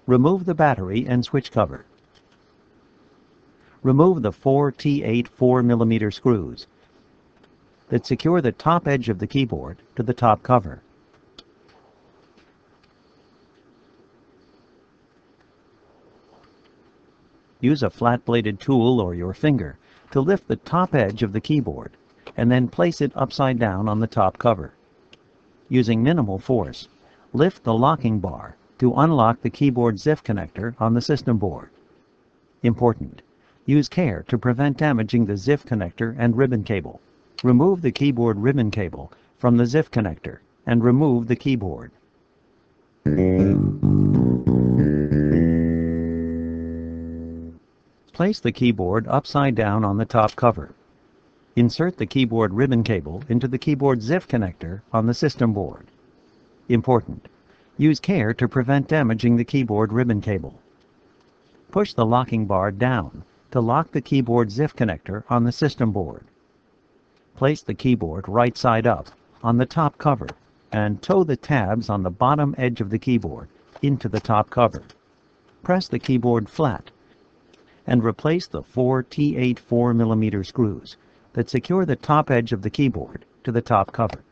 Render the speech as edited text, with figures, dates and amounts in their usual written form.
Remove the battery and switch cover. Remove the 4 T8 4mm screws that secure the top edge of the keyboard to the top cover. Use a flat-bladed tool or your finger to lift the top edge of the keyboard and then place it upside down on the top cover. Using minimal force, lift the locking bar to unlock the keyboard ZIF connector on the system board. Important: use care to prevent damaging the ZIF connector and ribbon cable. Remove the keyboard ribbon cable from the ZIF connector and remove the keyboard. Place the keyboard upside down on the top cover. Insert the keyboard ribbon cable into the keyboard ZIF connector on the system board. Important: use care to prevent damaging the keyboard ribbon cable. Push the locking bar down to lock the keyboard ZIF connector on the system board. Place the keyboard right side up on the top cover and toe the tabs on the bottom edge of the keyboard into the top cover. Press the keyboard flat and replace the 4 T8 4mm screws that secure the top edge of the keyboard to the top cover.